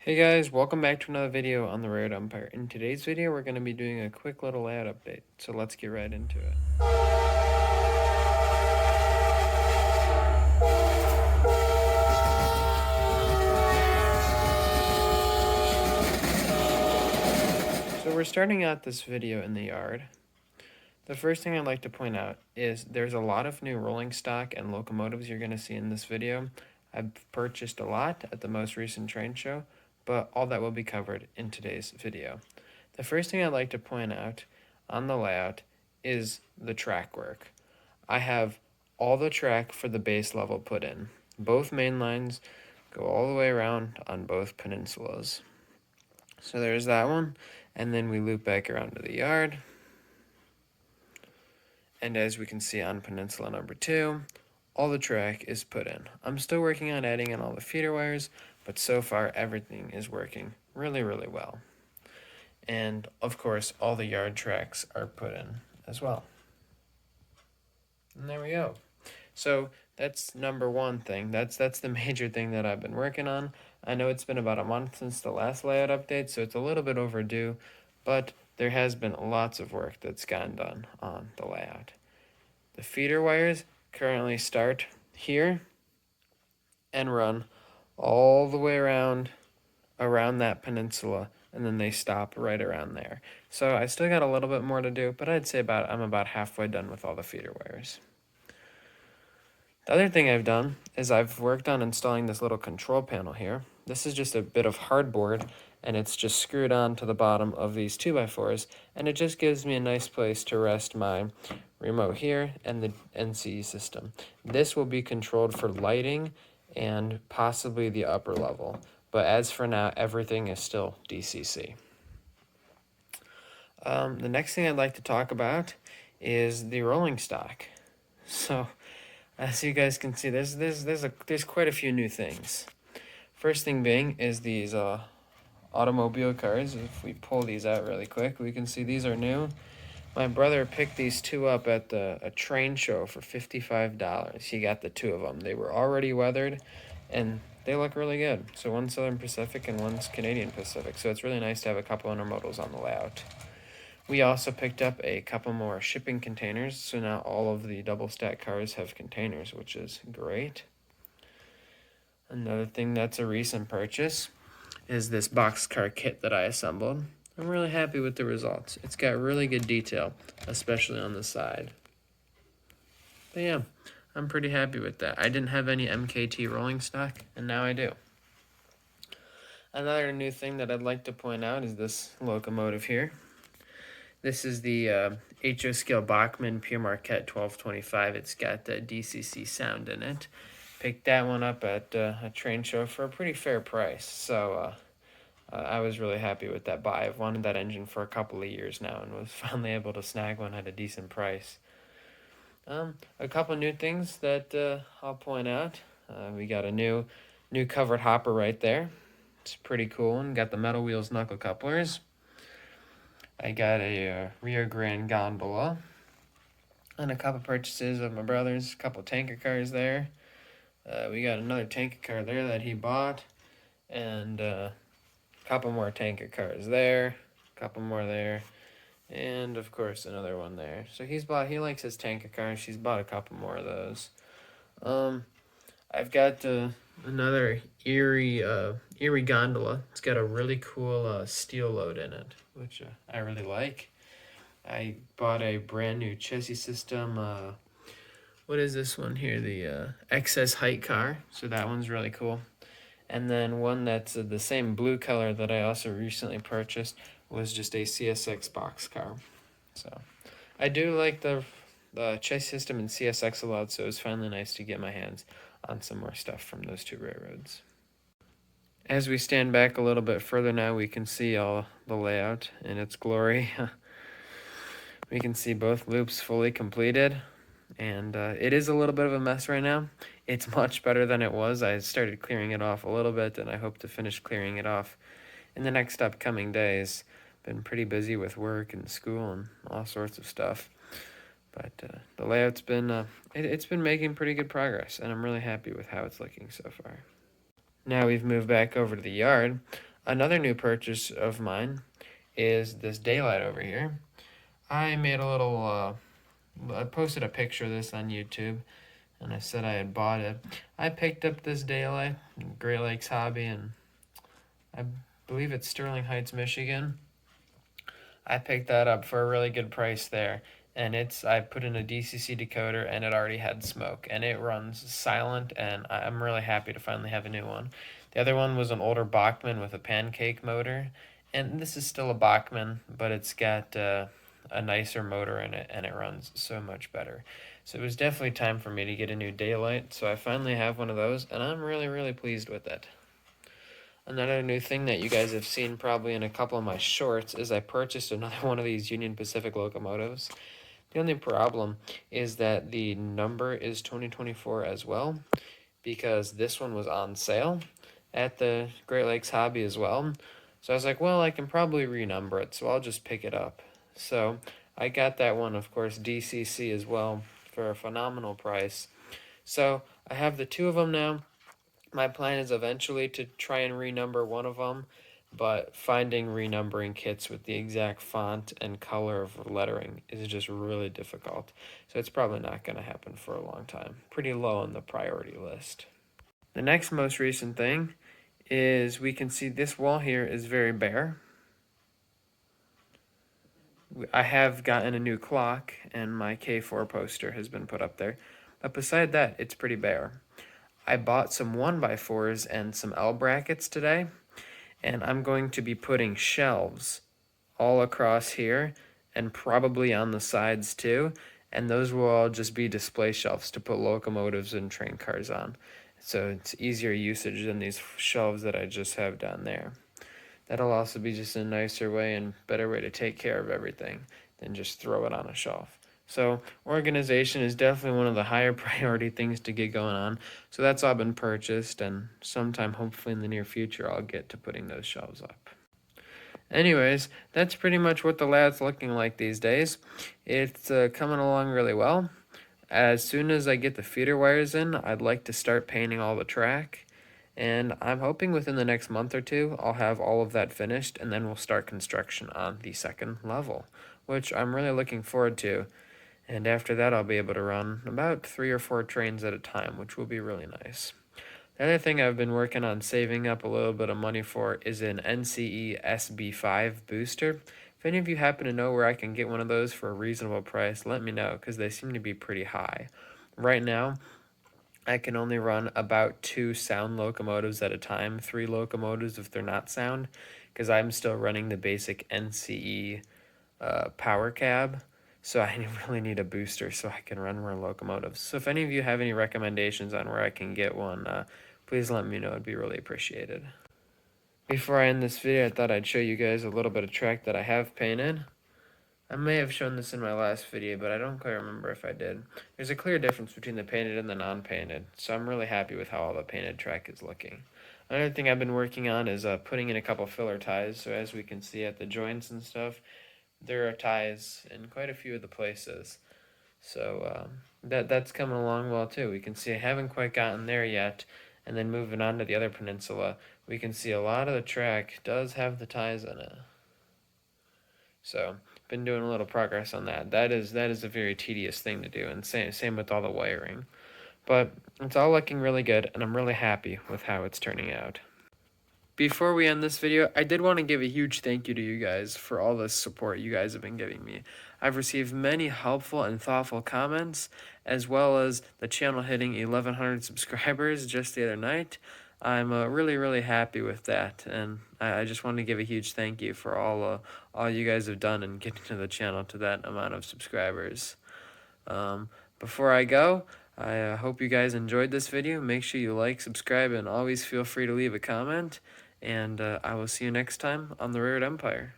Hey guys, welcome back to another video on the Road Empire. In today's video, we're going to be doing a quick little layout update, so let's get right into it. So we're starting out this video in the yard. The first thing I'd like to point out is there's a lot of new rolling stock and locomotives you're going to see in this video. I've purchased a lot at the most recent train show, but all that will be covered in today's video. The first thing I'd like to point out on the layout is the track work. I have all the track for the base level put in. Both main lines go all the way around on both peninsulas. So there's that one, and then we loop back around to the yard. And as we can see on peninsula number 2, all the track is put in. I'm still working on adding in all the feeder wires, but so far everything is working really, really well. And of course, all the yard tracks are put in as well. And there we go. So that's number one thing. That's the major thing that I've been working on. I know it's been about a month since the last layout update, so it's a little bit overdue, but there has been lots of work that's gotten done on the layout. The feeder wires currently start here and run all the way around that peninsula, and then they stop right around there. So I still got a little bit more to do, but I'd say I'm about halfway done with all the feeder wires. The other thing I've done is I've worked on installing this little control panel here. This is just a bit of hardboard, and it's just screwed on to the bottom of these 2x4s, and it just gives me a nice place to rest my remote here and the NCE system. This will be controlled for lighting and possibly the upper level, but as for now, everything is still DCC. The next thing I'd like to talk about is the rolling stock. So, as you guys can see, there's quite a few new things. First thing being is these automobile cars. If we pull these out really quick, we can see these are new. My brother picked these two up at a train show for $55. He got the two of them. They were already weathered, and they look really good. So one's Southern Pacific and one's Canadian Pacific. So it's really nice to have a couple intermodals on the layout. We also picked up a couple more shipping containers, so now all of the double stack cars have containers, which is great. Another thing that's a recent purchase is this Boxcar Kit that I assembled. I'm really happy with the results. It's got really good detail, especially on the side. But yeah, I'm pretty happy with that. I didn't have any MKT rolling stock, and now I do. Another new thing that I'd like to point out is this locomotive here. This is the HO Scale Bachmann Pure Marquette 1225. It's got the DCC sound in it. Picked that one up at a train show for a pretty fair price. So I was really happy with that buy. I've wanted that engine for a couple of years now and was finally able to snag one at a decent price. A couple new things that I'll point out. We got a new covered hopper right there. It's pretty cool and got the metal wheels knuckle couplers. I got a rear grand gondola and a couple purchases of my brother's, a couple tanker cars there. We got another tanker car there that he bought, and a couple more tanker cars there, a couple more there, and of course another one there. So he likes his tanker cars. He's bought a couple more of those. I've got another Erie gondola. It's got a really cool steel load in it, which I really like. I bought a brand new chassis system. What is this one here? The excess height car. So that one's really cool. And then one that's the same blue color that I also recently purchased was just a CSX boxcar. So I do like the chassis system and CSX a lot, so it was finally nice to get my hands on some more stuff from those two railroads. As we stand back a little bit further now, we can see all the layout in its glory. We can see both loops fully completed, and it is a little bit of a mess right now. It's much better than it was. I started clearing it off a little bit, and I hope to finish clearing it off in the next upcoming days. Been pretty busy with work and school and all sorts of stuff. But the layout's been, it's been making pretty good progress, and I'm really happy with how it's looking so far. Now we've moved back over to the yard. Another new purchase of mine is this daylight over here. I made a little, I posted a picture of this on YouTube, and I said I had bought it. I picked up this daylight, Great Lakes Hobby, and I believe it's Sterling Heights, Michigan. I picked that up for a really good price there, and I put in a DCC decoder, and it already had smoke, and it runs silent, and I'm really happy to finally have a new one. The other one was an older Bachmann with a pancake motor, and this is still a Bachmann, but it's got a nicer motor in it, and it runs so much better. So it was definitely time for me to get a new daylight, so I finally have one of those, and I'm really pleased with it. Another new thing that you guys have seen probably in a couple of my shorts is I purchased another one of these Union Pacific locomotives. The only problem is that the number is 2024 as well, because this one was on sale at the Great Lakes Hobby as well. So I was like, well, I can probably renumber it, so I'll just pick it up. So I got that one, of course, DCC as well, for a phenomenal price. So I have the two of them now. My plan is eventually to try and renumber one of them, but finding renumbering kits with the exact font and color of lettering is just really difficult. So it's probably not going to happen for a long time. Pretty low on the priority list. The next most recent thing is we can see this wall here is very bare. I have gotten a new clock, and my K4 poster has been put up there. But beside that, it's pretty bare. I bought some 1x4s and some L brackets today, and I'm going to be putting shelves all across here and probably on the sides too, and those will all just be display shelves to put locomotives and train cars on. So it's easier usage than these shelves that I just have down there. That'll also be just a nicer way and better way to take care of everything than just throw it on a shelf. So organization is definitely one of the higher priority things to get going on. So that's all been purchased, and sometime hopefully in the near future I'll get to putting those shelves up. Anyways, that's pretty much what the lad's looking like these days. It's coming along really well. As soon as I get the feeder wires in, I'd like to start painting all the track. And I'm hoping within the next month or two, I'll have all of that finished, and then we'll start construction on the second level, which I'm really looking forward to. And after that, I'll be able to run about 3 or 4 trains at a time, which will be really nice. The other thing I've been working on saving up a little bit of money for is an NCE SB5 booster. If any of you happen to know where I can get one of those for a reasonable price, let me know, because they seem to be pretty high. Right now, I can only run about 2 sound locomotives at a time, 3 locomotives if they're not sound, because I'm still running the basic NCE power cab. So I really need a booster so I can run more locomotives. So if any of you have any recommendations on where I can get one, please let me know. It'd be really appreciated. Before I end this video, I thought I'd show you guys a little bit of track that I have painted. I may have shown this in my last video, but I don't quite remember if I did. There's a clear difference between the painted and the non-painted, so I'm really happy with how all the painted track is looking. Another thing I've been working on is putting in a couple filler ties, so as we can see at the joints and stuff, there are ties in quite a few of the places. So that's coming along well too. We can see I haven't quite gotten there yet, and then moving on to the other peninsula, we can see a lot of the track does have the ties in it. So been doing a little progress on that. That is a very tedious thing to do, and same with all the wiring. But it's all looking really good, and I'm really happy with how it's turning out. Before we end this video, I did want to give a huge thank you to you guys for all the support you guys have been giving me. I've received many helpful and thoughtful comments, as well as the channel hitting 1,100 subscribers just the other night. I'm really happy with that, and I just want to give a huge thank you for all you guys have done in getting to the channel to that amount of subscribers. Before I go, I hope you guys enjoyed this video. Make sure you like, subscribe, and always feel free to leave a comment. And I will see you next time on the Railroad Empire.